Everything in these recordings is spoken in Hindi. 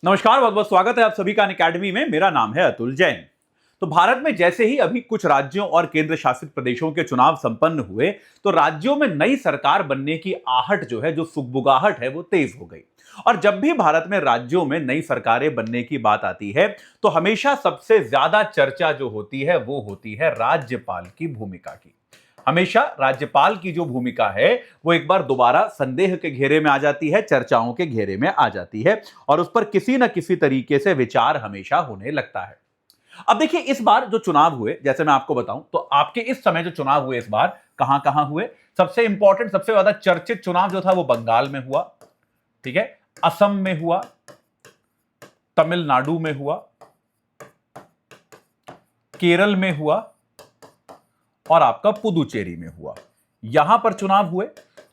नमस्कार, बहुत बहुत स्वागत है आप सभी का अनअकैडमी में। मेरा नाम है अतुल जैन। तो भारत में जैसे ही अभी कुछ राज्यों और केंद्र शासित प्रदेशों के चुनाव संपन्न हुए तो राज्यों में नई सरकार बनने की आहट जो है, जो सुगबुगाहट है, वो तेज हो गई। और जब भी भारत में राज्यों में नई सरकारें बनने की बात आती है तो हमेशा सबसे ज्यादा चर्चा जो होती है वो होती है राज्यपाल की भूमिका की। हमेशा राज्यपाल की जो भूमिका है वो एक बार दोबारा संदेह के घेरे में आ जाती है, चर्चाओं के घेरे में आ जाती है और उस पर किसी ना किसी तरीके से विचार हमेशा होने लगता है। अब देखिए, इस बार जो चुनाव हुए, जैसे मैं आपको बताऊं तो आपके इस समय जो चुनाव हुए इस बार कहां कहां हुए। सबसे इंपॉर्टेंट, सबसे ज्यादा चर्चित चुनाव जो था वो बंगाल में हुआ, ठीक है, असम में हुआ, तमिलनाडु में हुआ, केरल में हुआ और आपका पुदुचेरी में हुआ। यहां पर चुनाव हुए।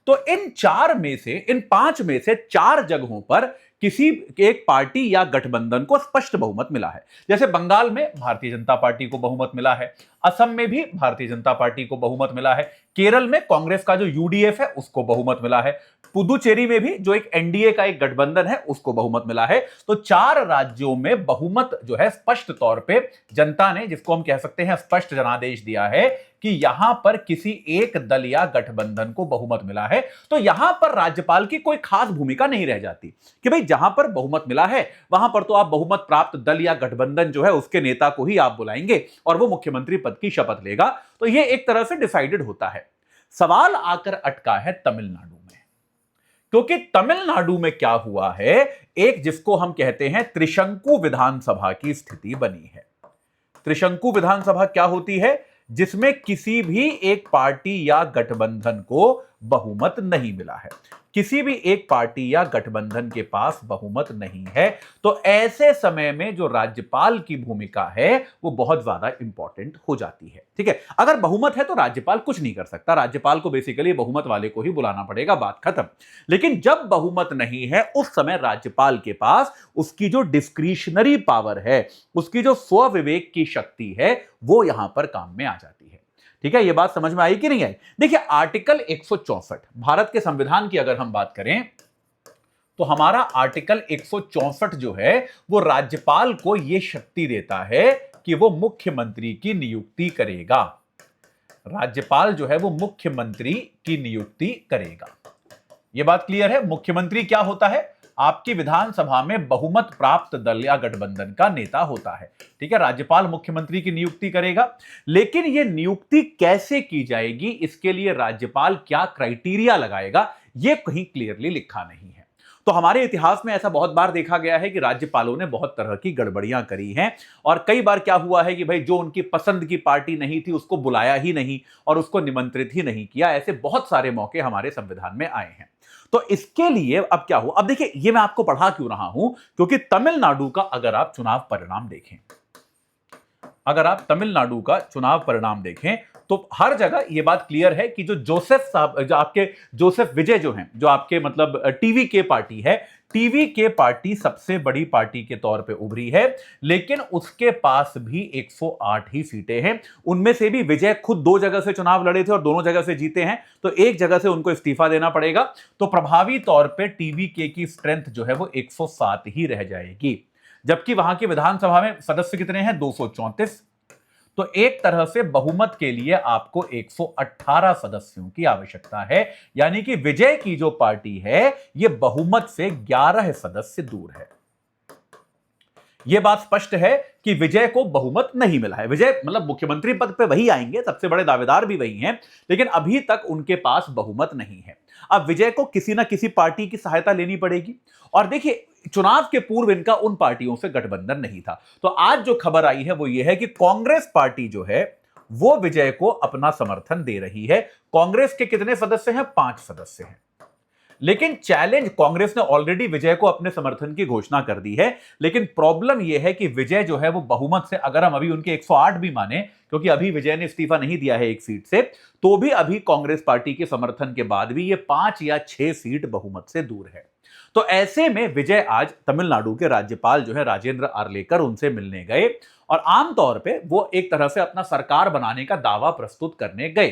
तो इन पांच में से चार जगहों पर किसी एक पार्टी या गठबंधन को स्पष्ट बहुमत मिला है। जैसे बंगाल में भारतीय जनता पार्टी को बहुमत मिला है, असम में भी भारतीय जनता पार्टी को बहुमत मिला है, केरल में कांग्रेस का जो यूडीएफ है उसको बहुमत मिला है, पुदुचेरी में भी जो एक एनडीए का एक गठबंधन है उसको बहुमत मिला है। तो चार राज्यों में बहुमत जो है स्पष्ट तौर पे जनता ने, जिसको हम कह सकते हैं स्पष्ट जनादेश दिया है कि यहां पर किसी एक दल या गठबंधन को बहुमत मिला है। तो यहां पर राज्यपाल की कोई खास भूमिका नहीं रह जाती कि भाई जहां पर बहुमत मिला है वहां पर तो आप बहुमत प्राप्त दल या गठबंधन जो है उसके नेता को ही आप बुलाएंगे और वो मुख्यमंत्री पद की शपथ लेगा। तो ये एक तरह से डिसाइडेड होता है। सवाल आकर अटका है तमिलनाडु में, क्योंकि तमिलनाडु में क्या हुआ है, एक जिसको हम कहते हैं त्रिशंकु विधानसभा की स्थिति बनी है। त्रिशंकु विधानसभा क्या होती है? जिसमें किसी भी एक पार्टी या गठबंधन को बहुमत नहीं मिला है, किसी भी एक पार्टी या गठबंधन के पास बहुमत नहीं है। तो ऐसे समय में जो राज्यपाल की भूमिका है वो बहुत ज्यादा इंपॉर्टेंट हो जाती है। ठीक है, अगर बहुमत है तो राज्यपाल कुछ नहीं कर सकता, राज्यपाल को बेसिकली बहुमत वाले को ही बुलाना पड़ेगा, बात खत्म। लेकिन जब बहुमत नहीं है उस समय राज्यपाल के पास उसकी जो डिस्क्रिशनरी पावर है, उसकी जो स्वविवेक की शक्ति है, वो यहां पर काम में आ जाती है। ठीक है, यह बात समझ में आई कि नहीं आई? देखिए, आर्टिकल 164 भारत के संविधान की अगर हम बात करें तो हमारा आर्टिकल 164 जो है वो राज्यपाल को यह शक्ति देता है कि वो मुख्यमंत्री की नियुक्ति करेगा। राज्यपाल जो है वो मुख्यमंत्री की नियुक्ति करेगा। यह बात क्लियर है? मुख्यमंत्री क्या होता है? आपकी विधानसभा में बहुमत प्राप्त दल या गठबंधन का नेता होता है। ठीक है, राज्यपाल मुख्यमंत्री की नियुक्ति करेगा। लेकिन यह नियुक्ति कैसे की जाएगी, इसके लिए राज्यपाल क्या क्राइटेरिया लगाएगा, यह कहीं क्लियरली लिखा नहीं है। तो हमारे इतिहास में ऐसा बहुत बार देखा गया है कि राज्यपालों ने बहुत तरह की गड़बड़ियां करी हैं और कई बार क्या हुआ है कि भाई जो उनकी पसंद की पार्टी नहीं थी उसको बुलाया ही नहीं और उसको निमंत्रित ही नहीं किया। ऐसे बहुत सारे मौके हमारे संविधान में आए हैं। तो इसके लिए अब क्या हुआ? अब देखिए, ये मैं आपको पढ़ा क्यों रहा हूं, क्योंकि तमिलनाडु का अगर आप चुनाव परिणाम देखें, अगर आप तमिलनाडु का चुनाव परिणाम देखें तो हर जगह यह बात क्लियर है कि जो जोसेफ साहब, जो आपके जोसेफ विजय जो हैं, जो आपके मतलब टीवी के पार्टी है, टीवी के पार्टी सबसे बड़ी पार्टी के तौर पे उभरी है। लेकिन उसके पास भी 108 ही सीटें हैं। उनमें से भी विजय खुद 2 जगह से चुनाव लड़े थे और दोनों जगह से जीते हैं, तो एक जगह से उनको इस्तीफा देना पड़ेगा। तो प्रभावी तौर पे टीवी के की स्ट्रेंथ जो है वो 107 ही रह जाएगी। जबकि वहां की विधानसभा में सदस्य कितने हैं? 234। तो एक तरह से बहुमत के लिए आपको 118 सदस्यों की आवश्यकता है, यानी कि विजय की जो पार्टी है यह बहुमत से 11 सदस्य दूर है। यह बात स्पष्ट है कि विजय को बहुमत नहीं मिला है। विजय मतलब मुख्यमंत्री पद पे वही आएंगे, सबसे बड़े दावेदार भी वही हैं, लेकिन अभी तक उनके पास बहुमत नहीं है। अब विजय को किसी ना किसी पार्टी की सहायता लेनी पड़ेगी। और देखिए, चुनाव के पूर्व इनका उन पार्टियों से गठबंधन नहीं था। तो आज जो खबर आई है वो ये है कि कांग्रेस पार्टी जो है वो विजय को अपना समर्थन दे रही है। कांग्रेस के कितने सदस्य हैं? 5 सदस्य हैं। लेकिन चैलेंज, कांग्रेस ने ऑलरेडी विजय को अपने समर्थन की घोषणा कर दी है, लेकिन प्रॉब्लम यह है कि विजय जो है वो बहुमत से, अगर हम अभी उनके 108 भी माने, क्योंकि अभी विजय ने इस्तीफा नहीं दिया है एक सीट से, तो भी अभी कांग्रेस पार्टी के समर्थन के बाद भी ये 5 या 6 सीट बहुमत से दूर है। तो ऐसे में विजय आज तमिलनाडु के राज्यपाल जो है राजेंद्र आर्लेकर, उनसे मिलने गए और आमतौर पर वो एक तरह से अपना सरकार बनाने का दावा प्रस्तुत करने गए।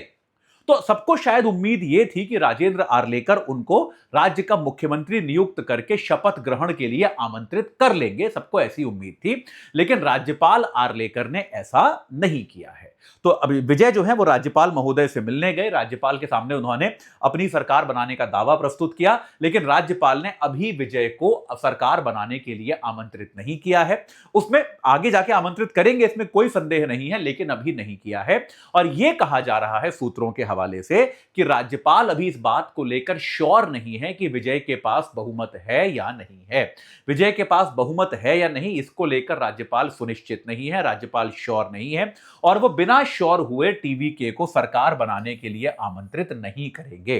तो सबको शायद उम्मीद यह थी कि राजेंद्र आर्लेकर उनको राज्य का मुख्यमंत्री नियुक्त करके शपथ ग्रहण के लिए आमंत्रित कर लेंगे, सबको ऐसी उम्मीद थी। लेकिन राज्यपाल आर्लेकर ने ऐसा नहीं किया है। तो अभी विजय जो है वो राज्यपाल महोदय से मिलने गए, राज्यपाल के सामने उन्होंने अपनी सरकार बनाने का दावा प्रस्तुत किया, लेकिन राज्यपाल ने अभी विजय को सरकार बनाने के लिए आमंत्रित नहीं किया है। उसमें आगे जाके आमंत्रित करेंगे, इसमें कोई संदेह नहीं है, लेकिन अभी नहीं किया है। और यह कहा जा रहा है सूत्रों के हवाले से कि राज्यपाल अभी इस बात को लेकर श्योर नहीं है कि विजय के पास बहुमत है या नहीं है। विजय के पास बहुमत है या नहीं, इसको लेकर राज्यपाल सुनिश्चित नहीं है, राज्यपाल श्योर नहीं है, और वो बिना श्योर हुए टीवीके को सरकार बनाने के लिए आमंत्रित नहीं करेंगे।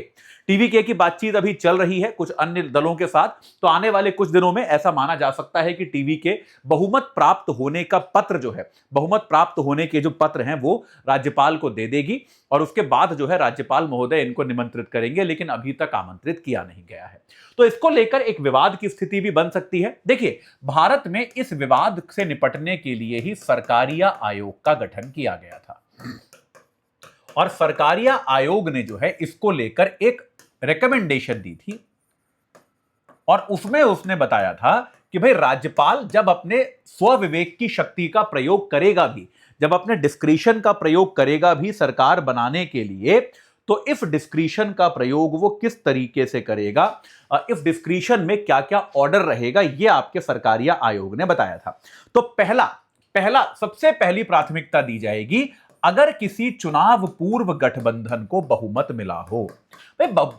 टीवीके की बातचीत अभी चल रही है कुछ अन्य दलों के साथ, तो आने वाले कुछ दिनों में ऐसा माना जा सकता है कि टीवीके बहुमत प्राप्त होने का पत्र जो है, बहुमत प्राप्त होने के जो पत्र हैं वो राज्यपाल को दे देगी, और उसके बाद जो है राज्यपाल महोदय इनको निमंत्रित करेंगे, लेकिन अभी तक आमंत्रित किया नहीं गया है। तो इसको लेकर एक विवाद की स्थिति भी बन सकती है। देखिए, भारत में इस विवाद से निपटने के लिए ही सरकारिया आयोग का गठन किया गया था, और सरकारिया आयोग ने जो है इसको लेकर एक रिकमेंडेशन दी थी, और उसमें उसने बताया था कि भाई राज्यपाल जब अपने स्वविवेक की शक्ति का प्रयोग करेगा भी, जब अपने डिस्क्रिशन का प्रयोग करेगा भी सरकार बनाने के लिए, तो इस डिस्क्रिशन का प्रयोग वो किस तरीके से करेगा, इस डिस्क्रिशन में क्या क्या ऑर्डर रहेगा, ये आपके सरकारिया आयोग ने बताया था। तो पहला सबसे पहली प्राथमिकता दी जाएगी अगर किसी चुनाव पूर्व गठबंधन को बहुमत मिला हो। भाई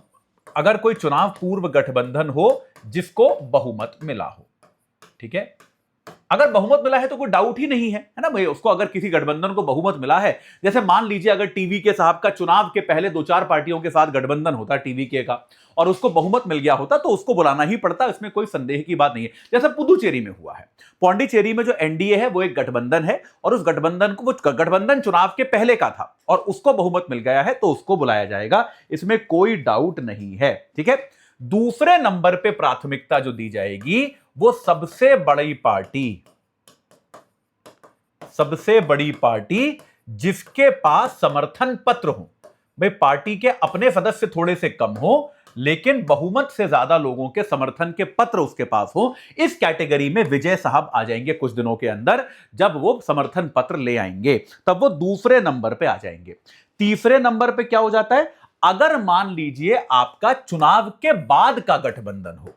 अगर कोई चुनाव पूर्व गठबंधन हो जिसको बहुमत मिला हो, ठीक है, अगर बहुमत मिला है तो कोई डाउट ही नहीं है ना भाई, उसको अगर किसी गठबंधन को बहुमत मिला है, जैसे मान लीजिए अगर टीवीके साहब का चुनाव के पहले 2-4 पार्टियों के साथ गठबंधन होता टीवीके का, और उसको बहुमत मिल गया होता, तो उसको बुलाना ही पड़ता, इसमें कोई संदेह की बात नहीं है। जैसे पुदुचेरी में हुआ है, पौंडीचेरी में जो एनडीए है वो एक गठबंधन है, और उस गठबंधन को, वो गठबंधन चुनाव के पहले का था और उसको बहुमत मिल गया है, तो उसको बुलाया जाएगा, इसमें कोई डाउट नहीं है, ठीक है। दूसरे नंबर पे प्राथमिकता जो दी जाएगी वो सबसे बड़ी पार्टी जिसके पास समर्थन पत्र हो। भाई पार्टी के अपने सदस्य थोड़े से कम हो, लेकिन बहुमत से ज्यादा लोगों के समर्थन के पत्र उसके पास हो, इस कैटेगरी में विजय साहब आ जाएंगे कुछ दिनों के अंदर। जब वो समर्थन पत्र ले आएंगे तब वो दूसरे नंबर पे आ जाएंगे। तीसरे नंबर पे क्या हो जाता है, अगर मान लीजिए आपका चुनाव के बाद का गठबंधन हो,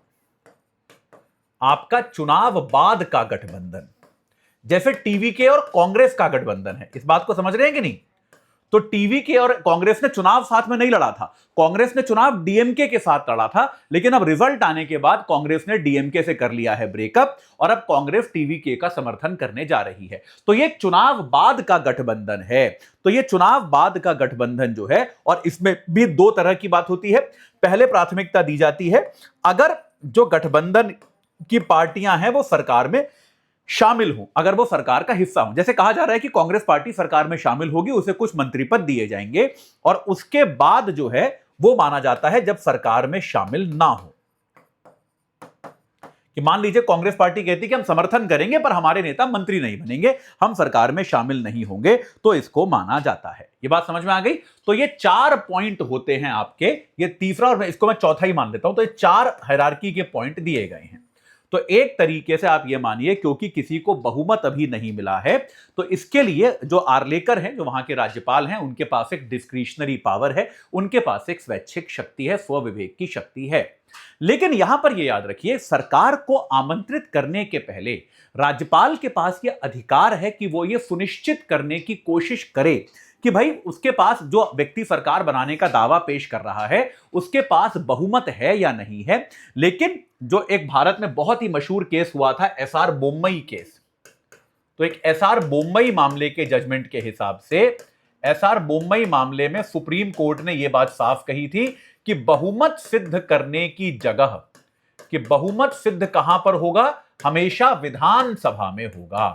आपका चुनाव बाद का गठबंधन, जैसे टीवीके और कांग्रेस का गठबंधन है, इस बात को समझ रहे हैं कि नहीं। तो टीवीके और कांग्रेस ने चुनाव साथ में नहीं लड़ा था, कांग्रेस ने चुनाव डीएमके के साथ लड़ा था, लेकिन अब रिजल्ट आने के बाद कांग्रेस ने डीएमके से कर लिया है ब्रेकअप, और अब कांग्रेस टीवीके का समर्थन करने जा रही है। तो ये चुनाव बाद का गठबंधन है। तो ये चुनाव बाद का गठबंधन जो है, और इसमें भी दो तरह की बात होती है। पहले प्राथमिकता दी जाती है अगर जो गठबंधन की पार्टियां हैं वो सरकार में शामिल हो, अगर वो सरकार का हिस्सा हो। जैसे कहा जा रहा है कि कांग्रेस पार्टी सरकार में शामिल होगी, उसे कुछ मंत्री पद दिए जाएंगे, और उसके बाद जो है वो माना जाता है जब सरकार में शामिल ना हो। कि मान लीजिए कांग्रेस पार्टी कहती कि हम समर्थन करेंगे पर हमारे नेता मंत्री नहीं बनेंगे, हम सरकार में शामिल नहीं होंगे, तो इसको माना जाता है। ये बात समझ में आ गई। तो ये 4 पॉइंट होते हैं आपके, ये तीसरा और इसको मैं चौथा ही मान लेता हूं। तो ये 4 हायरार्की के पॉइंट दिए गए हैं। तो एक तरीके से आप ये मानिए, क्योंकि किसी को बहुमत अभी नहीं मिला है, तो इसके लिए जो आर्लेकर हैं, जो वहां के राज्यपाल हैं, उनके पास एक डिस्क्रिशनरी पावर है, उनके पास एक स्वैच्छिक शक्ति है, स्वविवेक की शक्ति है। लेकिन यहां पर यह याद रखिए, सरकार को आमंत्रित करने के पहले राज्यपाल के पास यह अधिकार है कि वो ये सुनिश्चित करने की कोशिश करे कि भाई उसके पास जो व्यक्ति सरकार बनाने का दावा पेश कर रहा है उसके पास बहुमत है या नहीं है। लेकिन जो एक भारत में बहुत ही मशहूर केस हुआ था, एसआर बोम्मई केस, तो एक एसआर बोम्मई मामले के जजमेंट के हिसाब से, एसआर बोम्मई मामले में सुप्रीम कोर्ट ने यह बात साफ कही थी कि बहुमत सिद्ध करने की जगह, कि बहुमत सिद्ध कहां पर होगा, हमेशा विधानसभा में होगा।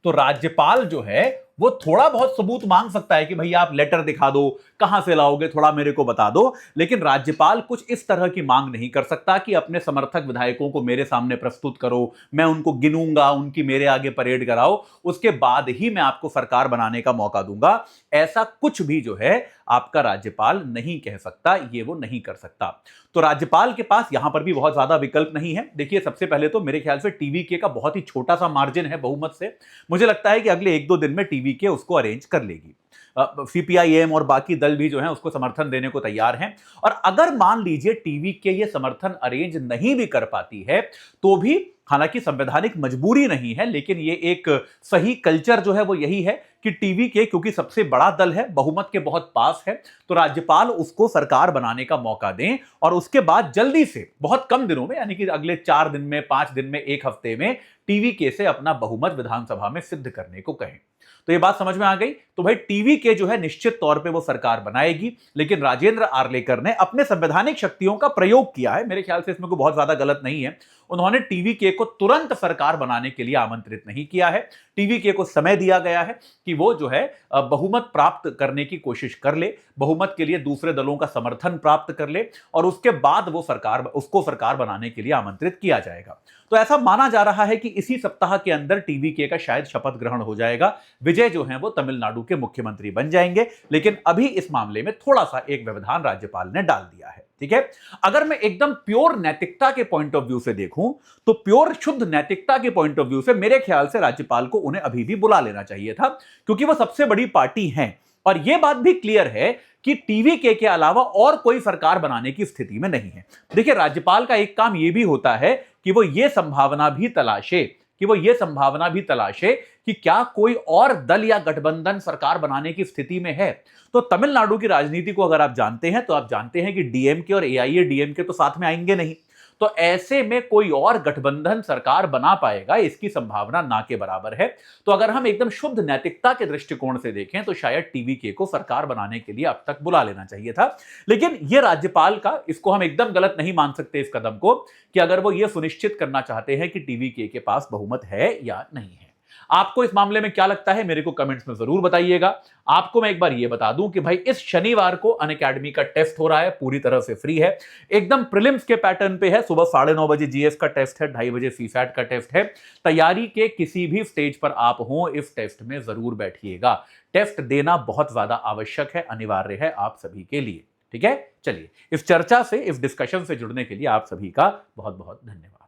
तो राज्यपाल जो है वो थोड़ा बहुत सबूत मांग सकता है कि भैया आप लेटर दिखा दो, कहां से लाओगे, थोड़ा मेरे को बता दो, लेकिन राज्यपाल कुछ इस तरह की मांग नहीं कर सकता कि अपने समर्थक विधायकों को मेरे सामने प्रस्तुत करो, मैं उनको गिनूंगा, उनकी मेरे आगे परेड कराओ, उसके बाद ही मैं आपको सरकार बनाने का मौका दूंगा। ऐसा कुछ भी जो है आपका राज्यपाल नहीं कह सकता, ये वो नहीं कर सकता। तो राज्यपाल के पास यहां पर भी बहुत ज्यादा विकल्प नहीं है। देखिए, सबसे पहले तो मेरे ख्याल से टीवीके का बहुत ही छोटा सा मार्जिन है बहुमत से, मुझे लगता है कि अगले 1-2 दिन में टीवीके उसको अरेंज कर लेगी। सीपीआईएम और बाकी दल भी जो हैं उसको समर्थन देने को तैयार हैं, और अगर मान लीजिए टीवीके ये समर्थन अरेंज नहीं भी कर पाती है तो भी, हालांकि संवैधानिक मजबूरी नहीं है, लेकिन ये एक सही कल्चर जो है वो यही है कि टीवीके क्योंकि सबसे बड़ा दल है, बहुमत के बहुत पास है, तो राज्यपाल उसको सरकार बनाने का मौका दें और उसके बाद जल्दी से बहुत कम दिनों में, यानी कि अगले 4 दिन में, 5 दिन में, 1 हफ्ते में टीवीके से अपना बहुमत विधानसभा में सिद्ध करने को कहें। तो ये बात समझ में आ गई। तो भाई टीवीके जो है निश्चित तौर पे वो सरकार बनाएगी, लेकिन राजेंद्र आर्लेकर ने अपने संवैधानिक शक्तियों का प्रयोग किया है, मेरे ख्याल से इसमें कोई बहुत ज्यादा गलत नहीं है। उन्होंने टीवीके को तुरंत सरकार बनाने के लिए आमंत्रित नहीं किया है, टीवीके को समय दिया गया है कि वो जो है बहुमत प्राप्त करने की कोशिश कर ले, बहुमत के लिए दूसरे दलों का समर्थन प्राप्त कर ले, और उसके बाद उसको सरकार बनाने के लिए आमंत्रित किया जाएगा। तो ऐसा माना जा रहा है कि इसी सप्ताह के अंदर टीवीके का शायद शपथ ग्रहण हो जाएगा, विजय जो है वो तमिलनाडु के मुख्यमंत्री बन जाएंगे। लेकिन अभी इस मामले में थोड़ा सा एक व्यवधान राज्यपाल ने डाल दिया है, ठीक है। अगर मैं एकदम प्योर नैतिकता के पॉइंट ऑफ व्यू से देखूं, तो प्योर शुद्ध नैतिकता के पॉइंट ऑफ व्यू से मेरे ख्याल से राज्यपाल को उन्हें अभी भी बुला लेना चाहिए था, क्योंकि वो सबसे बड़ी पार्टी है, और यह बात भी क्लियर है कि टीवीके के अलावा और कोई सरकार बनाने की स्थिति में नहीं है। देखिए, राज्यपाल का एक काम यह भी होता है कि वो ये संभावना भी तलाशे कि क्या कोई और दल या गठबंधन सरकार बनाने की स्थिति में है। तो तमिलनाडु की राजनीति को अगर आप जानते हैं तो आप जानते हैं कि डीएमके और एआईएडीएमके तो साथ में आएंगे नहीं, तो ऐसे में कोई और गठबंधन सरकार बना पाएगा इसकी संभावना ना के बराबर है। तो अगर हम एकदम शुद्ध नैतिकता के दृष्टिकोण से देखें तो शायद टीवीके को सरकार बनाने के लिए अब तक बुला लेना चाहिए था। लेकिन यह राज्यपाल का, इसको हम एकदम गलत नहीं मान सकते इस कदम को, कि अगर वो ये सुनिश्चित करना चाहते हैं कि टीवीके के पास बहुमत है या नहीं है। आपको इस मामले में क्या लगता है, मेरे को कमेंट्स में जरूर बताइएगा। आपको मैं एक बार ये बता दूं कि भाई इस शनिवार को अनअकैडमी का टेस्ट हो रहा है, पूरी तरह से फ्री है, एकदम प्रीलिम्स के पैटर्न पे है। सुबह 9:30 बजे जीएस का टेस्ट है, 2:30 बजे सीसैट का टेस्ट है। तैयारी के किसी भी स्टेज पर आप हो, इस टेस्ट में जरूर बैठिएगा। टेस्ट देना बहुत ज्यादा आवश्यक है, अनिवार्य है आप सभी के लिए, ठीक है। चलिए, इस चर्चा से, इस डिस्कशन से जुड़ने के लिए आप सभी का बहुत बहुत धन्यवाद।